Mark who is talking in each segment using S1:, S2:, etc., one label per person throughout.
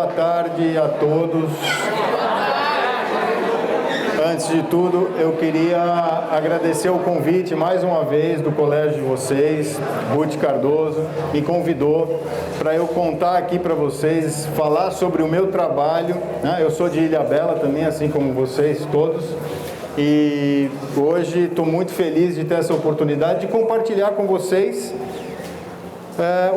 S1: boa tarde a todos. Antes de tudo, eu queria agradecer o convite mais uma vez do colégio de vocês. Ruth Cardoso me convidou para eu contar aqui para vocês, falar sobre o meu trabalho, né? Eu sou de Ilhabela também, assim como vocês todos. E hoje estou muito feliz de ter essa oportunidade de compartilhar com vocês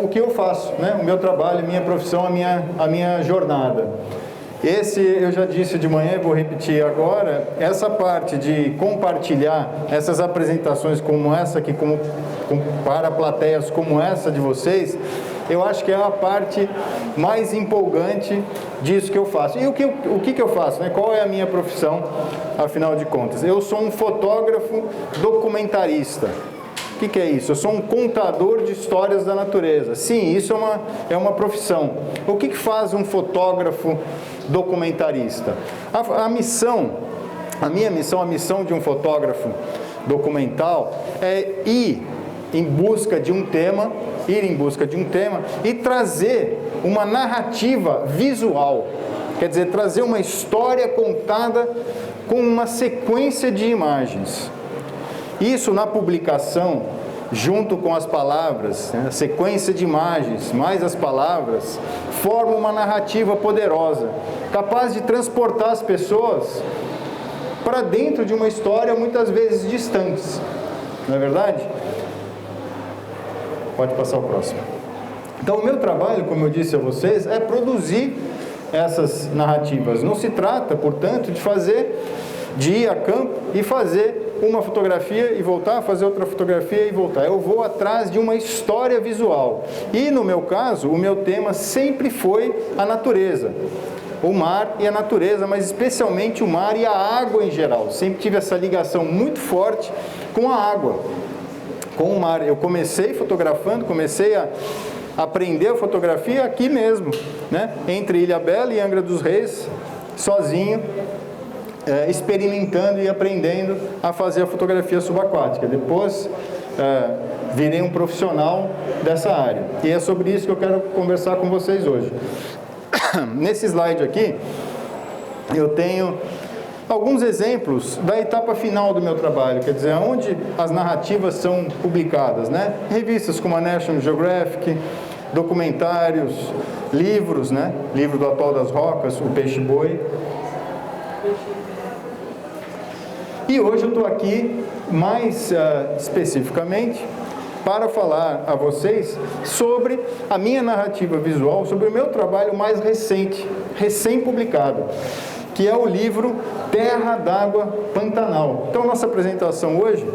S1: o que eu faço, né? O meu trabalho, a minha profissão, a minha jornada. Eu já disse de manhã, vou repetir agora, essa parte de compartilhar essas apresentações como essa aqui, para plateias como essa de vocês, eu acho que é a parte mais empolgante disso que eu faço. E o que eu faço, né? Qual é a minha profissão, afinal de contas? Eu sou um fotógrafo documentarista. O que é isso? Eu sou um contador de histórias da natureza. Sim, isso é uma profissão. O que faz um fotógrafo documentarista? A missão de um fotógrafo documental é ir em busca de um tema e trazer uma narrativa visual. Quer dizer, trazer uma história contada com uma sequência de imagens. Isso na publicação, junto com as palavras, né, a sequência de imagens, mais as palavras, forma uma narrativa poderosa, capaz de transportar as pessoas para dentro de uma história muitas vezes distante. Não é verdade? Pode passar o próximo. Então, o meu trabalho, como eu disse a vocês, é produzir essas narrativas. Não se trata, portanto, de ir a campo e fazer uma fotografia e voltar, fazer outra fotografia e voltar. Eu vou atrás de uma história visual. E, no meu caso, o meu tema sempre foi a natureza. O mar e a natureza, mas especialmente o mar e a água em geral. Sempre tive essa ligação muito forte com a água, com o mar. Eu comecei fotografando, comecei a aprender a fotografia aqui mesmo, né? Entre Ilhabela e Angra dos Reis, sozinho, experimentando e aprendendo a fazer a fotografia subaquática. Depois virei um profissional dessa área. E é sobre isso que eu quero conversar com vocês hoje. Nesse slide aqui, eu tenho alguns exemplos da etapa final do meu trabalho, quer dizer, onde as narrativas são publicadas, né? Revistas como a National Geographic, documentários, livros, né? Livro do Atol das Rocas, O Peixe-Boi. E hoje eu estou aqui mais especificamente para falar a vocês sobre a minha narrativa visual, sobre o meu trabalho mais recente, recém-publicado, que é o livro Terra d'Água Pantanal. Então, nossa apresentação hoje,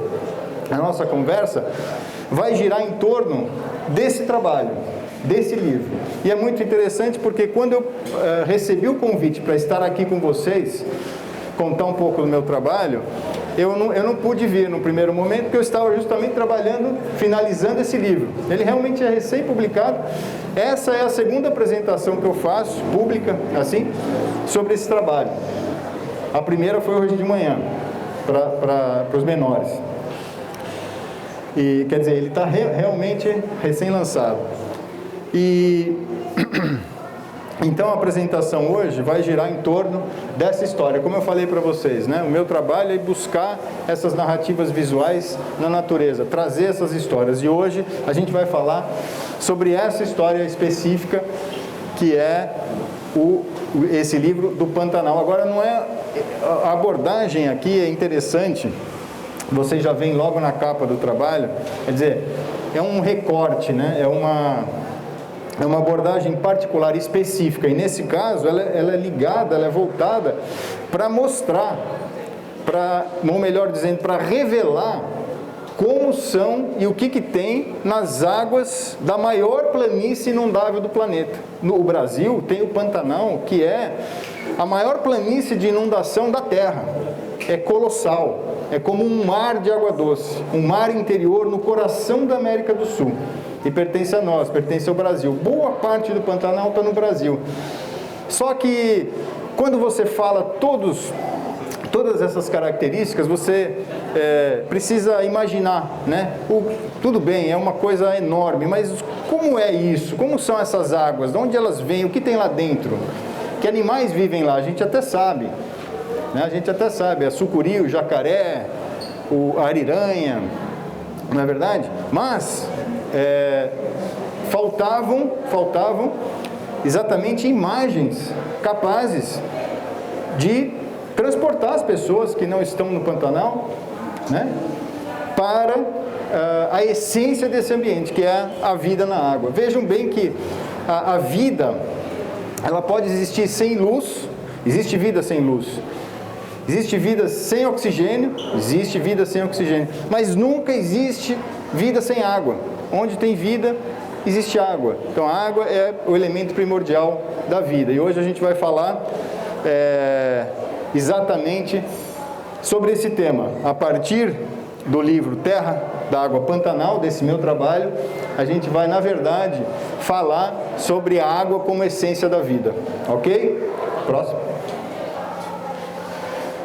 S1: a nossa conversa, vai girar em torno desse trabalho, desse livro. E é muito interessante porque quando eu recebi o convite para estar aqui com vocês, contar um pouco do meu trabalho, eu não pude vir no primeiro momento, porque eu estava justamente trabalhando, finalizando esse livro. Ele realmente é recém-publicado. Essa é a segunda apresentação que eu faço, pública, assim, sobre esse trabalho. A primeira foi hoje de manhã, para os menores. E, quer dizer, ele está realmente recém-lançado. E então a apresentação hoje vai girar em torno dessa história. Como eu falei para vocês, né? O meu trabalho é buscar essas narrativas visuais na natureza, trazer essas histórias. E hoje a gente vai falar sobre essa história específica que é esse livro do Pantanal. Agora, não é a abordagem aqui é interessante. Vocês já veem logo na capa do trabalho, quer dizer, é um recorte, né? É uma abordagem particular, específica, e nesse caso ela é ligada, ela é voltada para mostrar, ou melhor dizendo, para revelar como são e o que tem nas águas da maior planície inundável do planeta. No Brasil tem o Pantanal, que é a maior planície de inundação da Terra. É colossal, é como um mar de água doce, um mar interior no coração da América do Sul. E pertence a nós, pertence ao Brasil. Boa parte do Pantanal está no Brasil. Só que quando você fala todos todas essas características, você precisa imaginar, né? Tudo bem, é uma coisa enorme, mas como é isso? Como são essas águas? De onde elas vêm? O que tem lá dentro? Que animais vivem lá? A gente até sabe, né? A gente até sabe, a sucuri, o jacaré, a ariranha, não é verdade? Mas faltavam exatamente imagens capazes de transportar as pessoas que não estão no Pantanal, né, para a essência desse ambiente, que é a vida na água. Vejam bem que a vida, ela pode existir sem luz, existe vida sem luz, existe vida sem oxigênio, existe vida sem oxigênio, mas nunca existe vida sem água. Onde tem vida, existe água. Então a água é o elemento primordial da vida. E hoje a gente vai falar exatamente sobre esse tema. A partir do livro Terra da Água Pantanal, desse meu trabalho, a gente vai, na verdade, falar sobre a água como essência da vida. Ok? Próximo.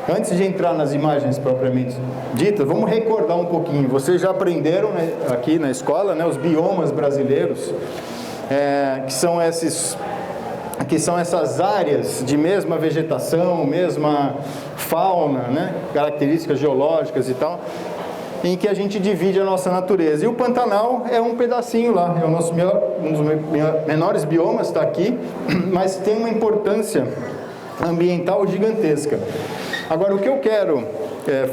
S1: Antes de entrar nas imagens propriamente ditas, vamos recordar um pouquinho. Vocês já aprenderam, né, aqui na escola, né, os biomas brasileiros, que são essas áreas de mesma vegetação, mesma fauna, né, características geológicas e tal, em que a gente divide a nossa natureza. E o Pantanal é um pedacinho lá, é um dos menores biomas, está aqui, mas tem uma importância ambiental gigantesca. Agora, o que eu quero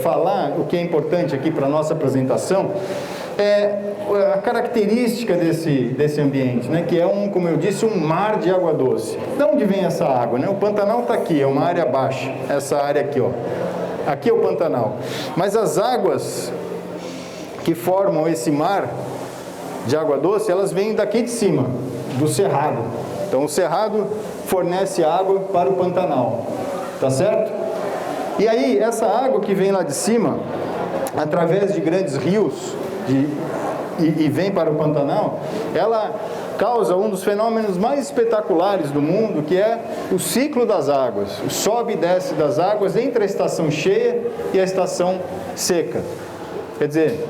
S1: falar, o que é importante aqui para a nossa apresentação, é a característica desse ambiente, né? Que é como eu disse, um mar de água doce. De onde vem essa água, né? O Pantanal está aqui, é uma área baixa, essa área aqui, ó. Aqui é o Pantanal. Mas as águas que formam esse mar de água doce, elas vêm daqui de cima, do Cerrado. Então o Cerrado fornece água para o Pantanal, tá certo? E aí, essa água que vem lá de cima, através de grandes rios, e vem para o Pantanal, ela causa um dos fenômenos mais espetaculares do mundo, que é o ciclo das águas. O sobe e desce das águas entre a estação cheia e a estação seca. Quer dizer,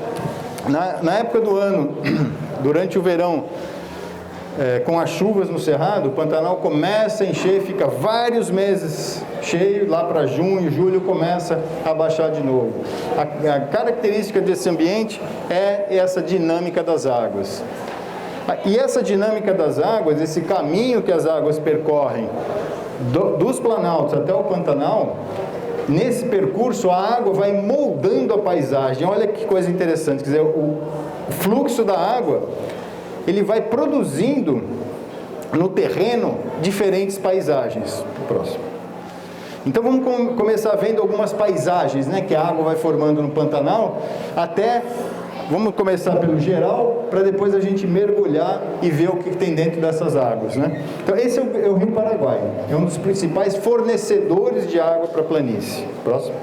S1: na época do ano, durante o verão, com as chuvas no Cerrado, o Pantanal começa a encher, fica vários meses cheio, lá para junho, julho começa a baixar de novo. A característica desse ambiente é essa dinâmica das águas. E essa dinâmica das águas, esse caminho que as águas percorrem dos planaltos até o Pantanal, nesse percurso a água vai moldando a paisagem. Olha que coisa interessante, quer dizer, o fluxo da água, ele vai produzindo no terreno diferentes paisagens. Próximo. Então vamos começar vendo algumas paisagens, né, que a água vai formando no Pantanal, vamos começar pelo geral, para depois a gente mergulhar e ver o que tem dentro dessas águas, né? Então esse é o Rio Paraguai, é um dos principais fornecedores de água para a planície. Próximo.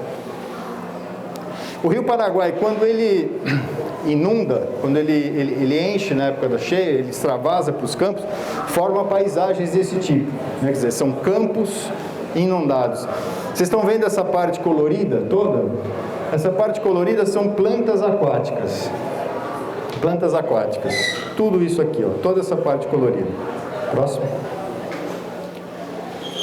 S1: O Rio Paraguai, quando ele inunda, quando ele enche na época da cheia, ele extravasa para os campos, forma paisagens desse tipo, né? Quer dizer, são campos inundados. Vocês estão vendo essa parte colorida toda? Essa parte colorida são plantas aquáticas. Plantas aquáticas. Tudo isso aqui, ó, toda essa parte colorida. Próximo.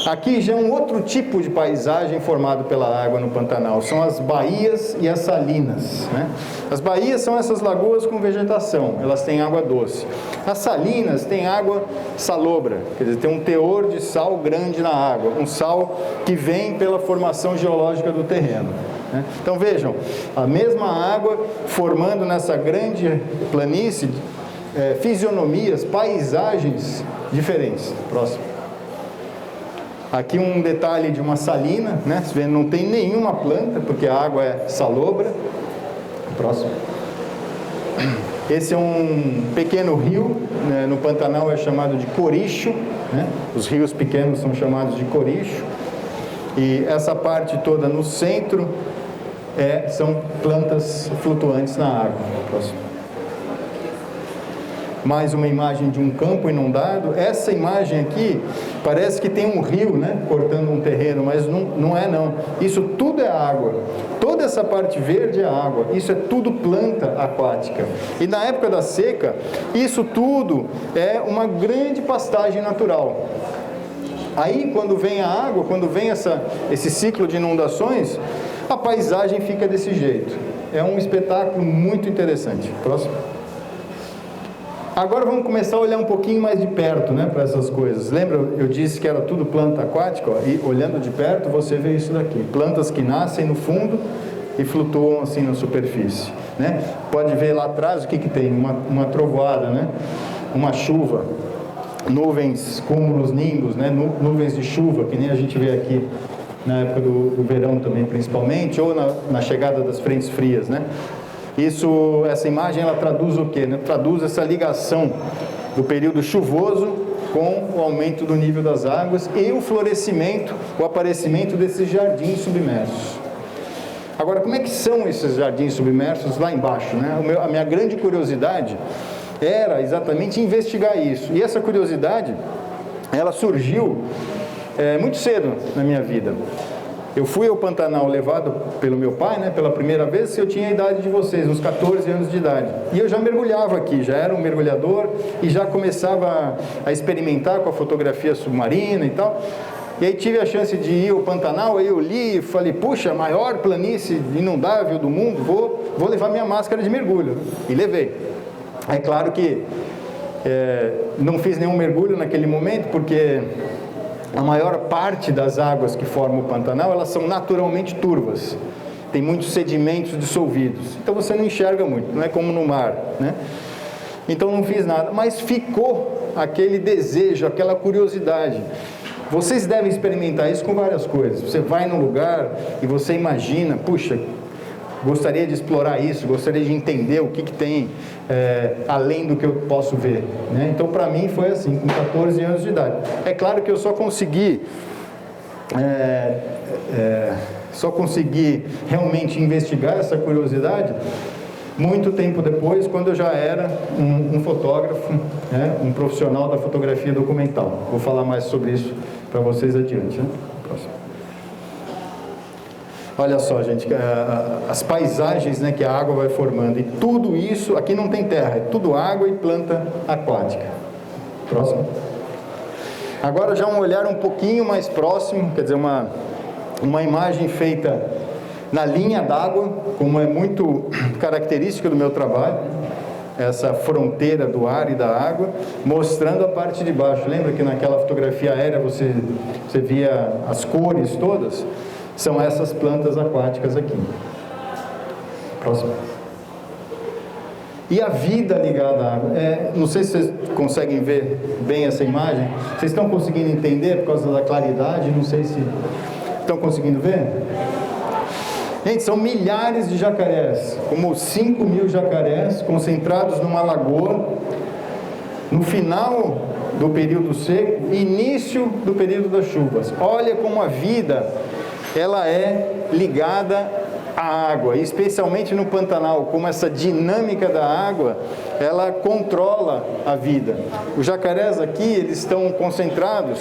S1: Aqui já é um outro tipo de paisagem formado pela água no Pantanal. São as baías e as salinas, né? As baías são essas lagoas com vegetação, elas têm água doce. As salinas têm água salobra, quer dizer, tem um teor de sal grande na água, um sal que vem pela formação geológica do terreno, né? Então vejam, a mesma água formando nessa grande planície fisionomias, paisagens diferentes. Próximo. Aqui um detalhe de uma salina, né? Você vê, não tem nenhuma planta, porque a água é salobra. Próximo. Esse é um pequeno rio, né? No Pantanal é chamado de coricho, né? Os rios pequenos são chamados de coricho. E essa parte toda no centro são plantas flutuantes na água. Próximo. mais uma imagem de um campo inundado. Essa imagem aqui parece que tem um rio, né, cortando um terreno, mas não é não. Isso tudo é água. Toda essa parte verde é água. Isso é tudo planta aquática. E na época da seca, isso tudo é uma grande pastagem natural. Aí, quando vem a água, quando vem esse ciclo de inundações, a paisagem fica desse jeito. É um espetáculo muito interessante. Próximo. Agora vamos começar a olhar um pouquinho mais de perto, né, para essas coisas. Lembra, eu disse que era tudo planta aquática? Ó, e olhando de perto, você vê isso daqui. Plantas que nascem no fundo e flutuam assim na superfície, né? Pode ver lá atrás o que tem, uma trovoada, né? Uma chuva. Nuvens, cúmulos, nimbos, né? Nuvens de chuva, que nem a gente vê aqui na época do verão também, principalmente, ou na chegada das frentes frias, né? Essa imagem, ela traduz o quê? Né? Traduz essa ligação do período chuvoso com o aumento do nível das águas e o florescimento, o aparecimento desses jardins submersos. Agora, como é que são esses jardins submersos lá embaixo, né? A minha grande curiosidade era exatamente investigar isso. E essa curiosidade, ela surgiu muito cedo na minha vida. Eu fui ao Pantanal levado pelo meu pai, né, pela primeira vez, eu tinha a idade de vocês, uns 14 anos de idade. E eu já mergulhava aqui, já era um mergulhador e já começava a experimentar com a fotografia submarina e tal. E aí tive a chance de ir ao Pantanal, aí eu li e falei, puxa, a maior planície inundável do mundo, vou levar minha máscara de mergulho. E levei. É claro que não fiz nenhum mergulho naquele momento, porque a maior parte das águas que formam o Pantanal, elas são naturalmente turvas. Tem muitos sedimentos dissolvidos. Então você não enxerga muito, não é como no mar, né? Então não fiz nada, mas ficou aquele desejo, aquela curiosidade. Vocês devem experimentar isso com várias coisas. Você vai num lugar e você imagina, puxa, gostaria de explorar isso, gostaria de entender o que tem além do que eu posso ver, né? Então, para mim, foi assim, com 14 anos de idade. É claro que eu só consegui realmente investigar essa curiosidade muito tempo depois, quando eu já era um fotógrafo, né? Um profissional da fotografia documental. Vou falar mais sobre isso para vocês adiante, né? Próximo. Olha só, gente, as paisagens, né, que a água vai formando. E tudo isso, aqui não tem terra, é tudo água e planta aquática. Próximo. Agora já um olhar um pouquinho mais próximo, quer dizer, uma imagem feita na linha d'água, como é muito característica do meu trabalho, essa fronteira do ar e da água, mostrando a parte de baixo. Lembra que naquela fotografia aérea você via as cores todas? São essas plantas aquáticas aqui. Próximo. E a vida ligada à água. Não sei se vocês conseguem ver bem essa imagem. Vocês estão conseguindo entender por causa da claridade? Não sei se estão conseguindo ver. Gente, são milhares de jacarés, como 5.000 jacarés concentrados numa lagoa, no final do período seco, início do período das chuvas. Olha como a vida ela é ligada à água, especialmente no Pantanal, como essa dinâmica da água, ela controla a vida. Os jacarés aqui, eles estão concentrados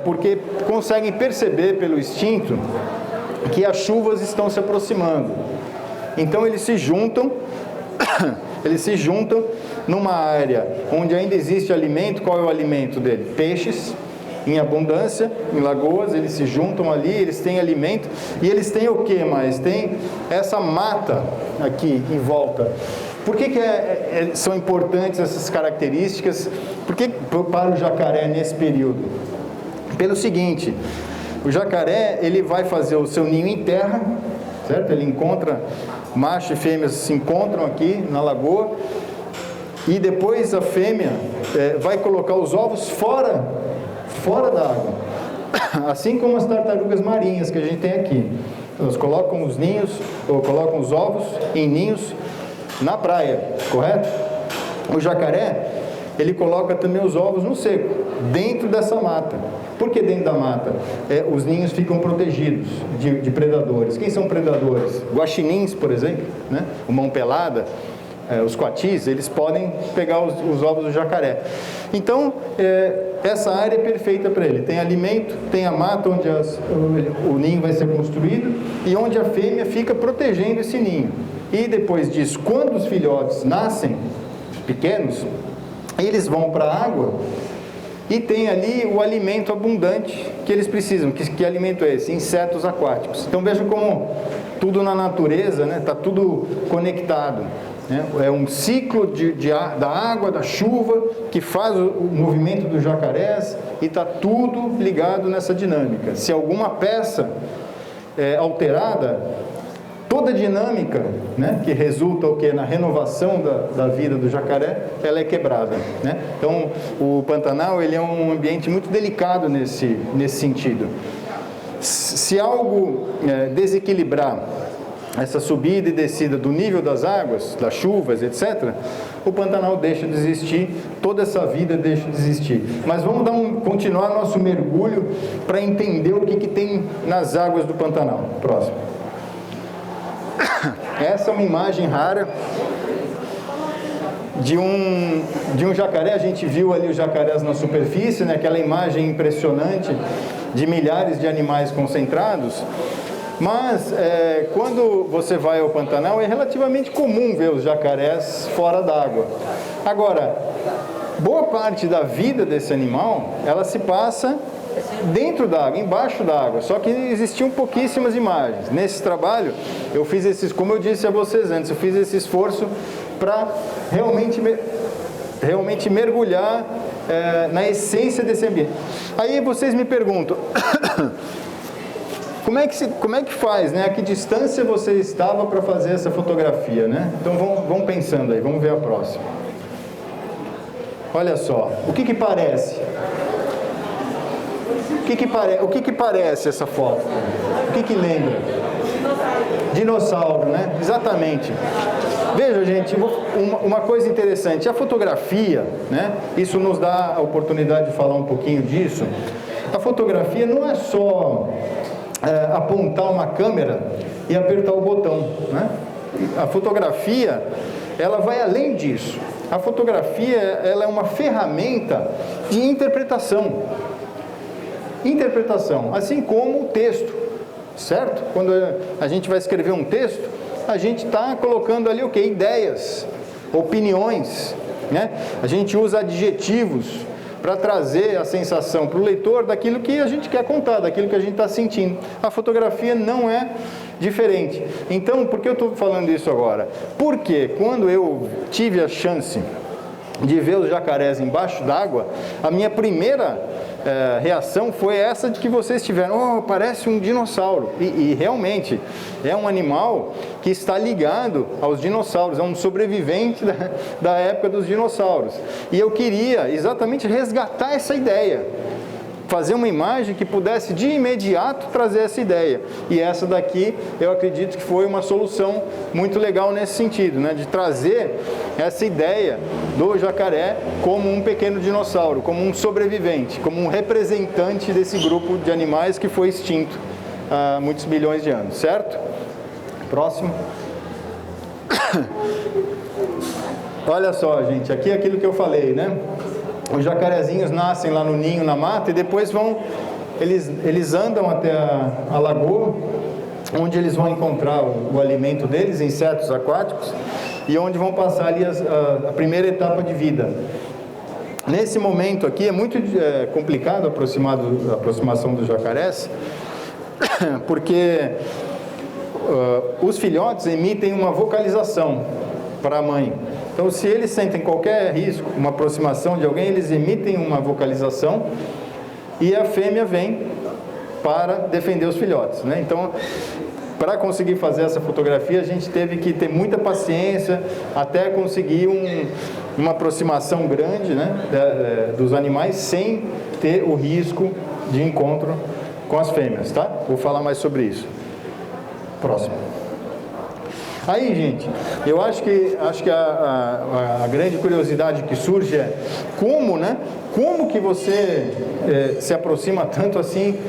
S1: porque conseguem perceber pelo instinto que as chuvas estão se aproximando. Então eles se juntam numa área onde ainda existe alimento. Qual é o alimento dele? Peixes. Em abundância, em lagoas, eles se juntam ali, eles têm alimento, e eles têm o que mais? Tem essa mata aqui em volta. Por que são importantes essas características? Por que para o jacaré nesse período? Pelo seguinte, o jacaré, ele vai fazer o seu ninho em terra, certo? Ele encontra, macho e fêmea se encontram aqui na lagoa, e depois a fêmea vai colocar os ovos fora da água, assim como as tartarugas marinhas que a gente tem aqui. Elas colocam os ninhos, ou colocam os ovos em ninhos na praia, correto? O jacaré, ele coloca também os ovos no seco, dentro dessa mata. Por que dentro da mata? Os ninhos ficam protegidos de predadores. Quem são predadores? Guaxinins, por exemplo, né? O mão pelada. os coatis, eles podem pegar os ovos do jacaré. Então, essa área é perfeita para ele. Tem alimento, tem a mata onde o ninho vai ser construído e onde a fêmea fica protegendo esse ninho. E depois disso, quando os filhotes nascem pequenos, eles vão para a água e tem ali o alimento abundante que eles precisam. Que alimento é esse? Insetos aquáticos. Então vejam como tudo na natureza, né, está tudo conectado. Né? É um ciclo da água, da chuva, que faz o movimento dos jacarés e está tudo ligado nessa dinâmica. Se alguma peça é alterada, toda a dinâmica, né, que resulta o quê? Na renovação da vida do jacaré, ela é quebrada. Né? Então, o Pantanal ele é um ambiente muito delicado nesse sentido. Se algo desequilibrar essa subida e descida do nível das águas, das chuvas, etc., o Pantanal deixa de existir, toda essa vida deixa de existir. Mas vamos continuar nosso mergulho para entender o que tem nas águas do Pantanal. Próximo. Essa é uma imagem rara de um jacaré. A gente viu ali os jacarés na superfície, né? Aquela imagem impressionante de milhares de animais concentrados. Mas quando você vai ao Pantanal, é relativamente comum ver os jacarés fora d'água. Agora, boa parte da vida desse animal, ela se passa dentro da água, embaixo da água, só que existiam pouquíssimas imagens. Nesse trabalho, eu fiz como eu disse a vocês antes, eu fiz esse esforço para realmente mergulhar na essência desse ambiente. Aí vocês me perguntam, como é que faz, né? A que distância você estava para fazer essa fotografia, né? Então vamos pensando aí, vamos ver a próxima. Olha só, o que parece? O que parece essa foto? O que lembra? Dinossauro, né? Exatamente. Veja, gente, uma coisa interessante. A fotografia, né? Isso nos dá a oportunidade de falar um pouquinho disso. A fotografia não é só apontar uma câmera e apertar o botão, né? A fotografia, ela vai além disso. A fotografia, ela é uma ferramenta de interpretação, assim como o texto, certo? Quando a gente vai escrever um texto, a gente está colocando ali o quê? Ideias, opiniões, né? A gente usa adjetivos para trazer a sensação para o leitor daquilo que a gente quer contar, daquilo que a gente está sentindo. A fotografia não é diferente. Então, por que eu estou falando isso agora? Porque quando eu tive a chance de ver os jacarés embaixo d'água, a minha primeira reação foi essa de que vocês tiveram, parece um dinossauro, e realmente é um animal que está ligado aos dinossauros, é um sobrevivente da época dos dinossauros, e eu queria exatamente resgatar essa ideia, fazer uma imagem que pudesse de imediato trazer essa ideia, e essa daqui eu acredito que foi uma solução muito legal nesse sentido, né? De trazer essa ideia do jacaré como um pequeno dinossauro, como um sobrevivente, como um representante desse grupo de animais que foi extinto há muitos milhões de anos, certo? Próximo. Olha só, gente, aqui é aquilo que eu falei, né? Os jacarezinhos nascem lá no ninho, na mata, e depois eles andam até a lagoa, onde eles vão encontrar o alimento deles, insetos aquáticos, e onde vão passar ali a primeira etapa de vida. Nesse momento aqui é muito complicado a aproximação dos jacarés, porque os filhotes emitem uma vocalização para a mãe. Então, se eles sentem qualquer risco, uma aproximação de alguém, eles emitem uma vocalização e a fêmea vem para defender os filhotes, né? Então, para conseguir fazer essa fotografia, a gente teve que ter muita paciência até conseguir uma aproximação grande, né, dos animais sem ter o risco de encontro com as fêmeas, tá? Vou falar mais sobre isso. Próximo. Aí, gente, eu acho que a grande curiosidade que surge é como que você se aproxima tanto assim,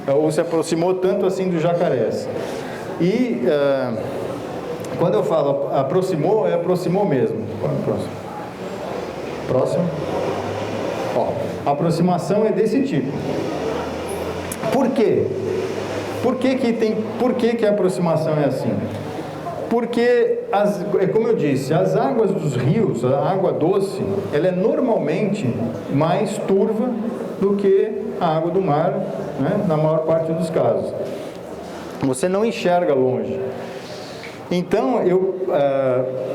S1: ou se aproximou tanto assim dos jacarés. E Quando eu falo aproximou, é aproximou mesmo. Próximo. Ó, a aproximação é desse tipo. Por quê? Por que a aproximação é assim? Porque, como eu disse, as águas dos rios, a água doce, ela é normalmente mais turva do que a água do mar, né, na maior parte dos casos. Você não enxerga longe. Então,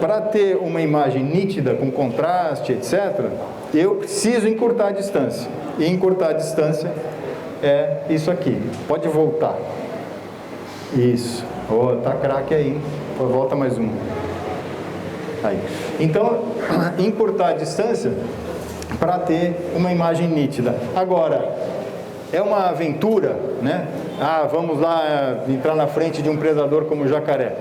S1: para ter uma imagem nítida, com contraste, etc., eu preciso encurtar a distância. E encurtar a distância é isso aqui. Pode voltar. Isso. Oh, tá craque aí. Volta mais um. Aí. Então, encurtar a distância para ter uma imagem nítida. Agora, é uma aventura, né? Vamos lá entrar na frente de um predador como o jacaré.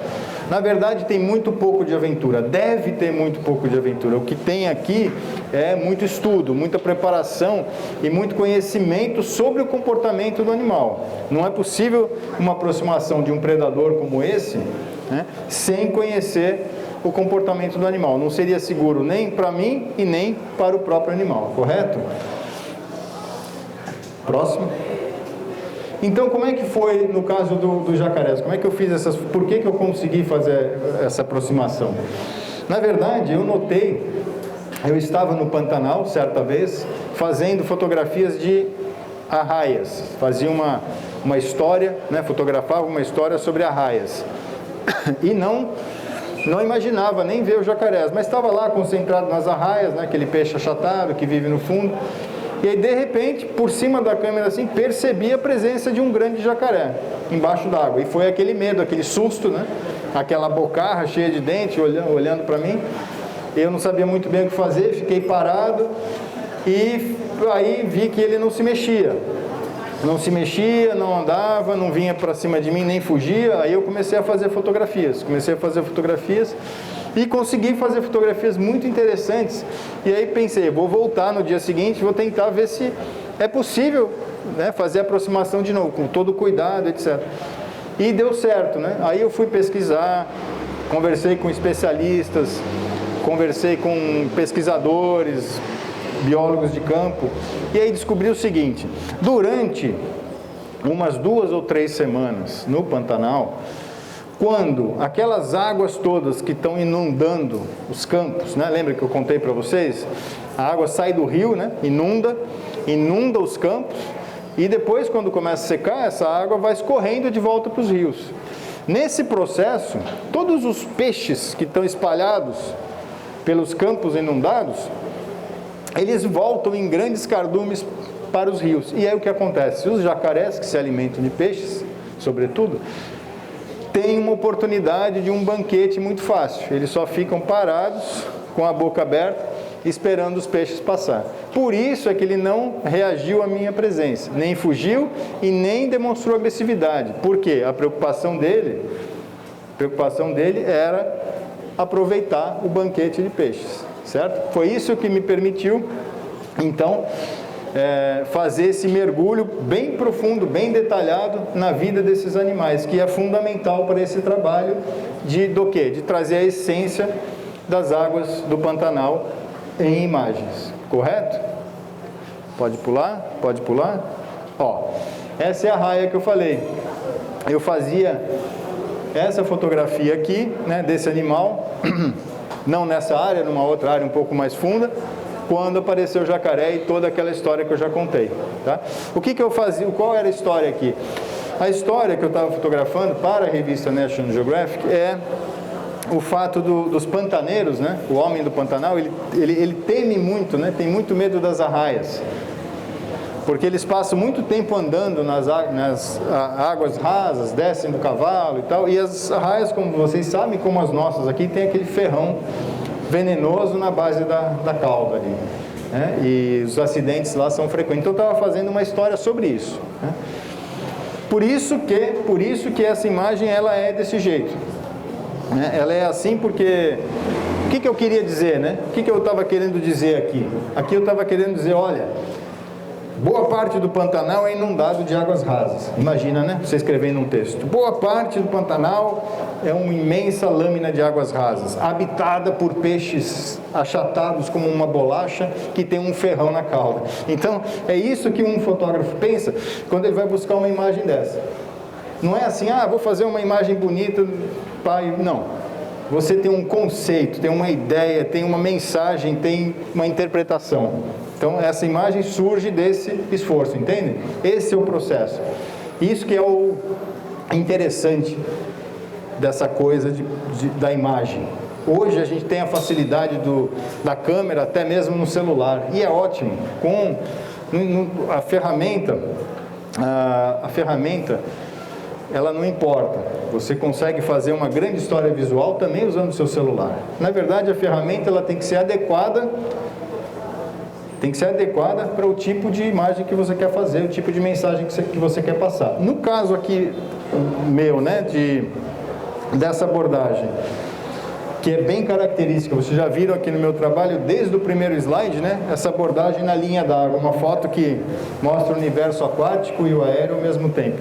S1: Na verdade, tem muito pouco de aventura. Deve ter muito pouco de aventura. O que tem aqui é muito estudo, muita preparação e muito conhecimento sobre o comportamento do animal. Não é possível uma aproximação de um predador como esse, né, sem conhecer o comportamento do animal. Não seria seguro nem para mim e nem para o próprio animal, correto? Próximo. Então, como é que foi no caso do jacarés? Como é que eu fiz essas... Por que eu consegui fazer essa aproximação? Na verdade, eu estava no Pantanal, certa vez, fazendo fotografias de arraias. Fazia uma história, né, fotografava uma história sobre arraias. E não imaginava nem ver o jacarés, mas estava lá concentrado nas arraias, né, aquele peixe achatado que vive no fundo. E aí, de repente, por cima da câmera assim, percebi a presença de um grande jacaré embaixo d'água. E foi aquele medo, aquele susto, né? Aquela bocarra cheia de dente olhando para mim. Eu não sabia muito bem o que fazer, fiquei parado e aí vi que ele não se mexia. Não se mexia, não andava, não vinha para cima de mim, nem fugia. Aí eu comecei a fazer fotografias. E consegui fazer fotografias muito interessantes. E aí pensei, vou voltar no dia seguinte, vou tentar ver se é possível, né, fazer a aproximação de novo, com todo o cuidado, etc. E deu certo, né? Aí eu fui pesquisar, conversei com especialistas, conversei com pesquisadores, biólogos de campo, e aí descobri o seguinte: durante umas 2 ou 3 semanas no Pantanal, quando aquelas águas todas que estão inundando os campos, né? Lembra que eu contei para vocês? A água sai do rio, né? Inunda os campos, e depois, quando começa a secar, essa água vai escorrendo de volta para os rios. Nesse processo, todos os peixes que estão espalhados pelos campos inundados, eles voltam em grandes cardumes para os rios. E aí o que acontece? Os jacarés, que se alimentam de peixes, sobretudo, tem uma oportunidade de um banquete muito fácil. Eles só ficam parados, com a boca aberta, esperando os peixes passar. Por isso é que ele não reagiu à minha presença, nem fugiu e nem demonstrou agressividade. Por quê? A preocupação dele era aproveitar o banquete de peixes, certo? Foi isso que me permitiu, então, fazer esse mergulho bem profundo, bem detalhado na vida desses animais, que é fundamental para esse trabalho do quê? De trazer a essência das águas do Pantanal em imagens, correto? Pode pular? Pode pular? Ó, essa é a raia que eu falei. Eu fazia essa fotografia aqui, né, desse animal, não nessa área, numa outra área um pouco mais funda, quando apareceu o jacaré e toda aquela história que eu já contei, tá? O que eu fazia? Qual era a história aqui? A história que eu estava fotografando para a revista National Geographic é o fato dos pantaneiros, né? O homem do Pantanal, ele teme muito, né? Tem muito medo das arraias, porque eles passam muito tempo andando nas águas rasas, descem do cavalo e tal, e as arraias, como vocês sabem, como as nossas aqui, tem aquele ferrão venenoso na base da cauda ali, né? E os acidentes lá são frequentes. Então eu estava fazendo uma história sobre isso, né? Por isso que essa imagem ela é desse jeito, né? Ela é assim porque... O que eu queria dizer, né? O que eu estava querendo dizer aqui? Aqui eu estava querendo dizer, olha, Boa parte do Pantanal é inundado de águas rasas. Imagina, né? Você escrevendo um texto. Boa parte do Pantanal é uma imensa lâmina de águas rasas, habitada por peixes achatados como uma bolacha que tem um ferrão na cauda. Então, é isso que um fotógrafo pensa quando ele vai buscar uma imagem dessa. Não é assim, vou fazer uma imagem bonita, pai. Não. Você tem um conceito, tem uma ideia, tem uma mensagem, tem uma interpretação. Então, essa imagem surge desse esforço, entende? Esse é o processo. Isso que é o interessante dessa coisa da imagem. Hoje a gente tem a facilidade da câmera, até mesmo no celular, e é ótimo. Com a ferramenta, ela não importa. Você consegue fazer uma grande história visual também usando o seu celular. Na verdade, a ferramenta ela tem que ser adequada para o tipo de imagem que você quer fazer, o tipo de mensagem que você quer passar. No caso aqui meu, né, dessa abordagem, que é bem característica, vocês já viram aqui no meu trabalho, desde o primeiro slide, né, essa abordagem na linha d'água, uma foto que mostra o universo aquático e o aéreo ao mesmo tempo.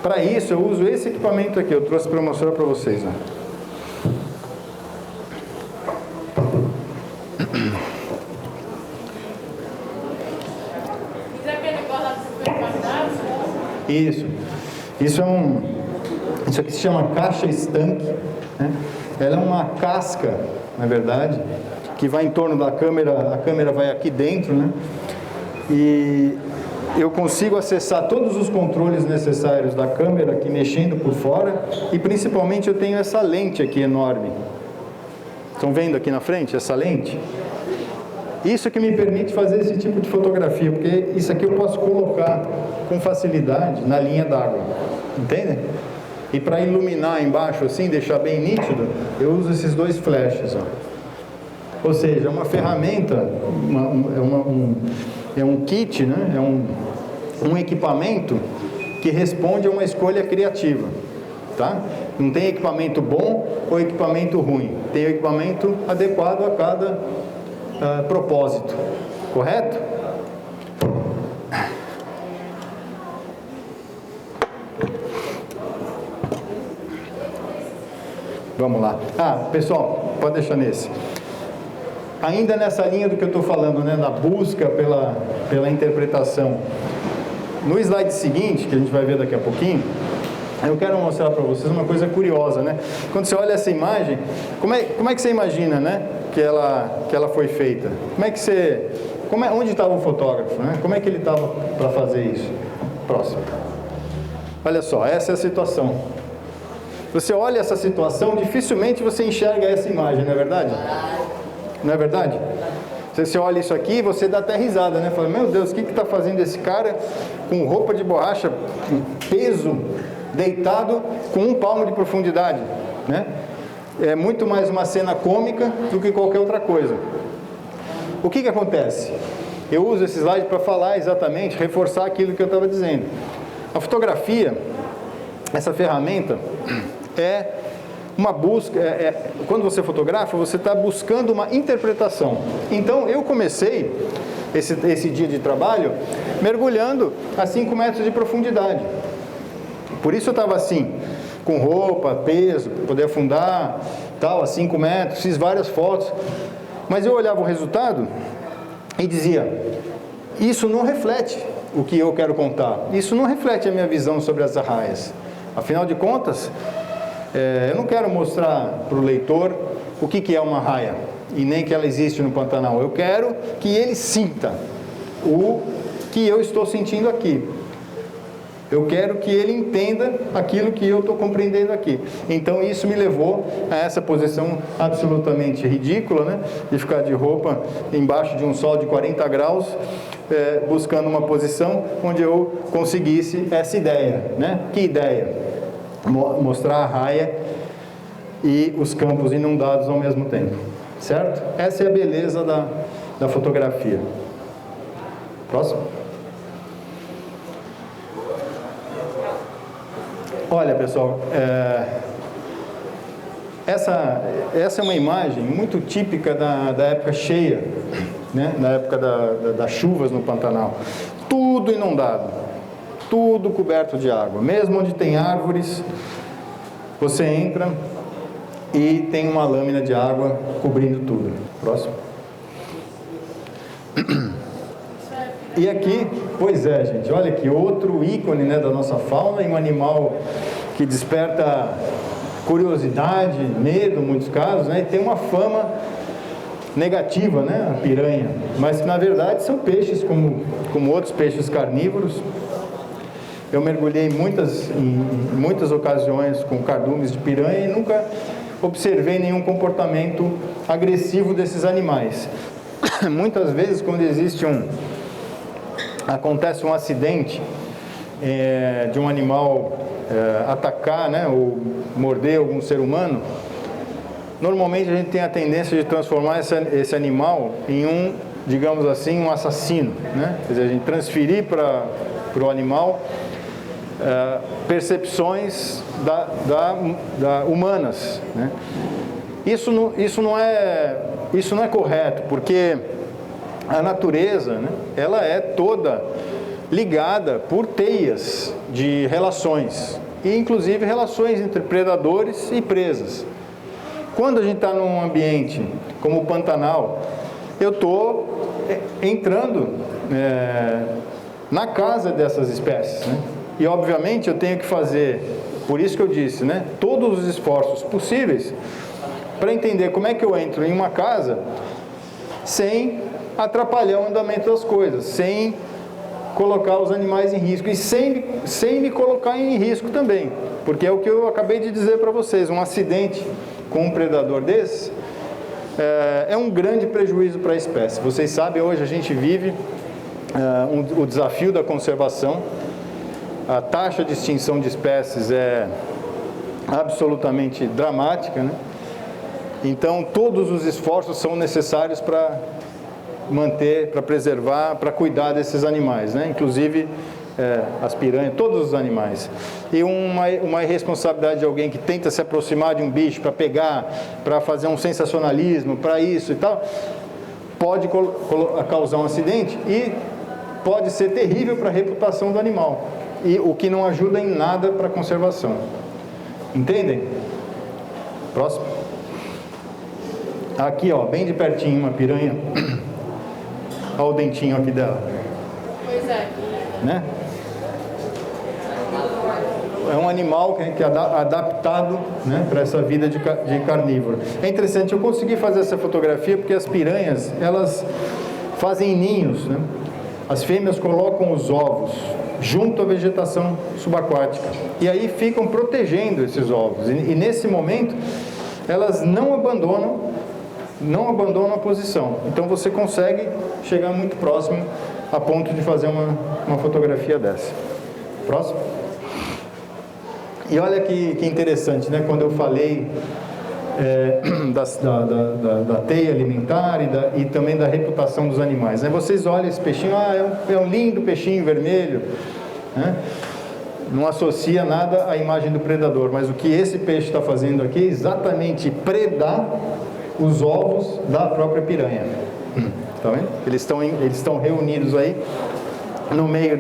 S1: Para isso, eu uso esse equipamento aqui, eu trouxe para mostrar para vocês, né. Isso aqui se chama caixa estanque, né? Ela é uma casca, na verdade, que vai em torno da câmera, a câmera vai aqui dentro, né? E eu consigo acessar todos os controles necessários da câmera aqui mexendo por fora, e principalmente eu tenho essa lente aqui enorme. Estão vendo aqui na frente essa lente? Isso que me permite fazer esse tipo de fotografia, porque isso aqui eu posso colocar com facilidade na linha d'água, entende? E para iluminar embaixo assim, deixar bem nítido, eu uso esses dois flashes, ó. Ou seja, é uma ferramenta, é um kit, né? É um equipamento que responde a uma escolha criativa, tá? Não tem equipamento bom ou equipamento ruim, tem equipamento adequado a cada propósito, correto? Vamos lá. Pessoal, pode deixar nesse. Ainda nessa linha do que eu estou falando, né, na busca pela interpretação. No slide seguinte, que a gente vai ver daqui a pouquinho, eu quero mostrar para vocês uma coisa curiosa, né? Quando você olha essa imagem, como é que você imagina, né, que ela foi feita? Onde estava o fotógrafo, né? Como é que ele estava para fazer isso? Próximo. Olha só, essa é a situação. Você olha essa situação, dificilmente você enxerga essa imagem, não é verdade? Não é verdade? Você olha isso aqui, você dá até risada, né? Fala, meu Deus, o que está fazendo esse cara com roupa de borracha, peso, deitado com 1 palmo de profundidade, né? É muito mais uma cena cômica do que qualquer outra coisa. O que acontece? Eu uso esse slide para falar exatamente, reforçar aquilo que eu estava dizendo. A fotografia, essa ferramenta, é uma busca, quando você fotografa, você está buscando uma interpretação. Então, eu comecei esse dia de trabalho mergulhando a 5 metros de profundidade. Por isso eu estava assim, com roupa, peso, para poder afundar, tal, a 5 metros, fiz várias fotos. Mas eu olhava o resultado e dizia, isso não reflete o que eu quero contar. Isso não reflete a minha visão sobre as arraias. Afinal de contas, eu não quero mostrar para o leitor o que é uma arraia e nem que ela existe no Pantanal. Eu quero que ele sinta o que eu estou sentindo aqui. Eu quero que ele entenda aquilo que eu estou compreendendo aqui. Então isso me levou a essa posição absolutamente ridícula, né? De ficar de roupa embaixo de um sol de 40 graus, buscando uma posição onde eu conseguisse essa ideia, né? Que ideia? Mostrar a raia e os campos inundados ao mesmo tempo, certo? Essa é a beleza da fotografia. Próximo. Olha, pessoal, essa é uma imagem muito típica da época cheia, né? Na época das chuvas no Pantanal. tudo inundado, tudo coberto de água. Mesmo onde tem árvores, você entra e tem uma lâmina de água cobrindo tudo. Próximo. E aqui, pois é, gente, olha aqui, outro ícone, né, da nossa fauna, e um animal que desperta curiosidade, medo, em muitos casos, né, e tem uma fama negativa, né, a piranha, mas que na verdade são peixes como outros peixes carnívoros. Eu mergulhei em muitas ocasiões com cardumes de piranha e nunca observei nenhum comportamento agressivo desses animais. Muitas vezes, quando acontece um acidente de um animal atacar, né, ou morder algum ser humano, normalmente a gente tem a tendência de transformar esse animal em digamos assim, um assassino, né? Quer dizer, a gente transferir para o animal percepções humanas, né? Isso não é correto, porque a natureza, né, ela é toda ligada por teias de relações, e inclusive relações entre predadores e presas. Quando a gente está num ambiente como o Pantanal, eu estou entrando na casa dessas espécies, né? E obviamente eu tenho que fazer, por isso que eu disse, né, todos os esforços possíveis para entender como é que eu entro em uma casa sem atrapalhar o andamento das coisas, sem colocar os animais em risco e sem me colocar em risco também, porque é o que eu acabei de dizer para vocês, um acidente com um predador desse é um grande prejuízo para a espécie. Vocês sabem, hoje a gente vive o desafio da conservação, a taxa de extinção de espécies é absolutamente dramática, né? Então todos os esforços são necessários para manter, para preservar, para cuidar desses animais, né? Inclusive as piranhas, todos os animais. E uma irresponsabilidade de alguém que tenta se aproximar de um bicho para pegar, para fazer um sensacionalismo, para isso e tal, pode causar um acidente e pode ser terrível para a reputação do animal, e o que não ajuda em nada para a conservação. Entendem? Próximo. Aqui, ó, bem de pertinho, uma piranha. Olha o dentinho aqui dela.
S2: Pois é.
S1: Né? É um animal que é adaptado, né, para essa vida de carnívoro. É interessante, eu consegui fazer essa fotografia porque as piranhas, elas fazem ninhos, né? As fêmeas colocam os ovos junto à vegetação subaquática e aí ficam protegendo esses ovos. E nesse momento, elas não abandonam a posição. Então você consegue chegar muito próximo a ponto de fazer uma fotografia dessa. Próximo. E olha que interessante, né? Quando eu falei da teia alimentar e também da reputação dos animais, né? Vocês olham esse peixinho, é um lindo peixinho vermelho, né? Não associa nada à imagem do predador, mas o que esse peixe está fazendo aqui é exatamente predar os ovos da própria piranha. Tá vendo? Eles estão reunidos aí no meio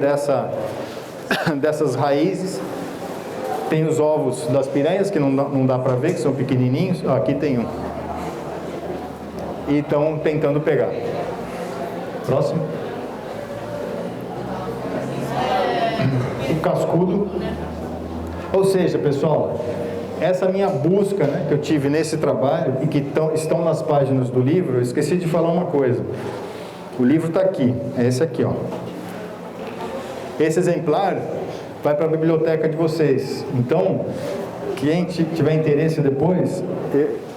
S1: dessas raízes. Tem os ovos das piranhas que não dá para ver, que são pequenininhos. Aqui tem um. E estão tentando pegar. Próximo. O cascudo. Ou seja, pessoal, essa minha busca, né, que eu tive nesse trabalho e que estão nas páginas do livro, eu esqueci de falar uma coisa. O livro está aqui, é esse aqui, ó. Esse exemplar vai para a biblioteca de vocês. Então, quem tiver interesse depois,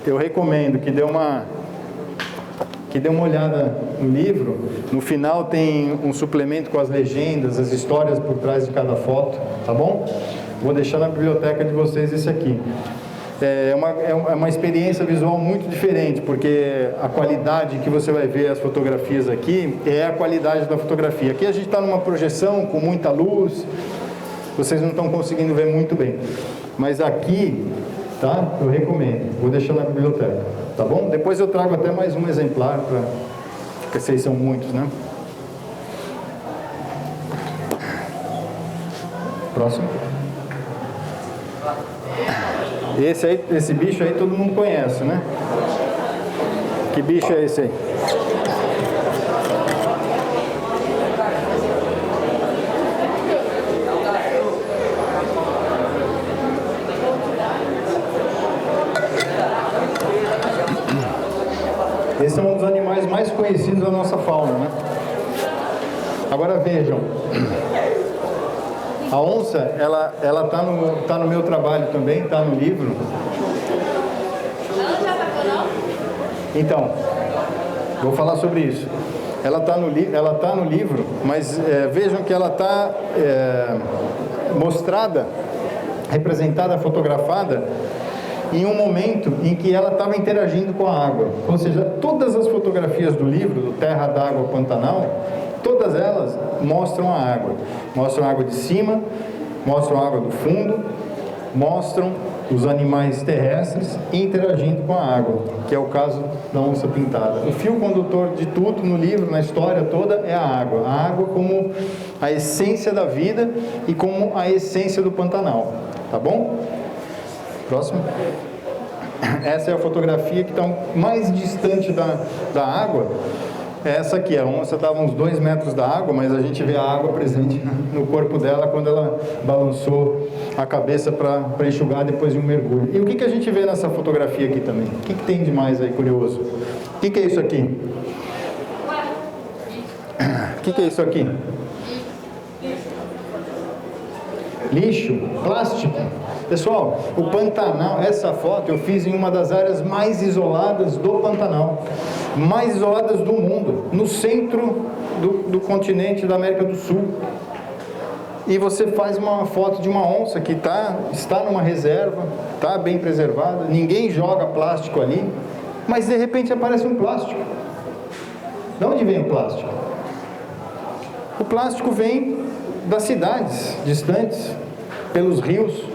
S1: eu recomendo que dê uma olhada no livro. No final tem um suplemento com as legendas, as histórias por trás de cada foto, tá bom? Vou deixar na biblioteca de vocês esse aqui. É uma experiência visual muito diferente, porque a qualidade que você vai ver as fotografias aqui é a qualidade da fotografia. Aqui a gente está numa projeção com muita luz, vocês não estão conseguindo ver muito bem. Mas aqui, tá? Eu recomendo. Vou deixar na biblioteca, tá bom? Depois eu trago até mais um exemplar, porque vocês são muitos, né? Próximo. Esse bicho aí todo mundo conhece, né? Que bicho é esse aí? Esse é um dos animais mais conhecidos da nossa fauna, né? Agora vejam, a onça, ela tá no meu trabalho também, tá no livro.
S2: Ela já atacou, não?
S1: Então, vou falar sobre isso. Ela tá no livro, mas vejam que ela está mostrada, representada, fotografada em um momento em que ela estava interagindo com a água. Ou seja, todas as fotografias do livro, do Terra d'Água Pantanal, todas elas mostram a água. Mostram a água de cima, mostram a água do fundo, mostram os animais terrestres interagindo com a água, que é o caso da onça pintada. O fio condutor de tudo no livro, na história toda, é a água. A água como a essência da vida e como a essência do Pantanal. Tá bom? Próximo. Essa é a fotografia que está mais distante da água. Essa aqui, a onça estava uns 2 metros da água, mas a gente vê a água presente no corpo dela quando ela balançou a cabeça para enxugar depois de um mergulho. E o que a gente vê nessa fotografia aqui também? O que tem de mais aí curioso? O que é isso aqui? O que é isso aqui? Lixo, plástico. Pessoal, o Pantanal, essa foto eu fiz em uma das áreas mais isoladas do Pantanal, mais isoladas do mundo, no centro do continente da América do Sul. E você faz uma foto de uma onça que está numa reserva, está bem preservada, ninguém joga plástico ali, mas de repente aparece um plástico. De onde vem o plástico? O plástico vem das cidades distantes, pelos rios.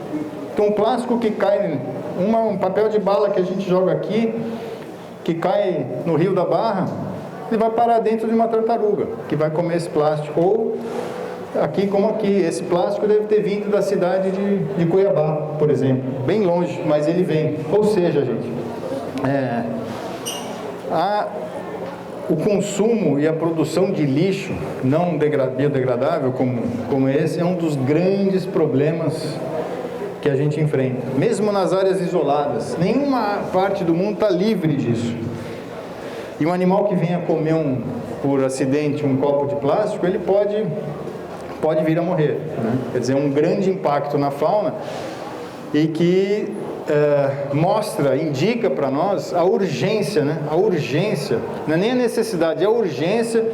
S1: Então, um plástico que cai, um papel de bala que a gente joga aqui, que cai no Rio da Barra, ele vai parar dentro de uma tartaruga, que vai comer esse plástico. Ou, aqui como aqui, esse plástico deve ter vindo da cidade de Cuiabá, por exemplo. Bem longe, mas ele vem. Ou seja, gente, o consumo e a produção de lixo não biodegradável como esse é um dos grandes problemas que a gente enfrenta, mesmo nas áreas isoladas. Nenhuma parte do mundo está livre disso. E um animal que venha comer por acidente um copo de plástico, ele pode vir a morrer, né? Quer dizer, um grande impacto na fauna e que indica para nós a urgência, né? A urgência, não é nem a necessidade, é a urgência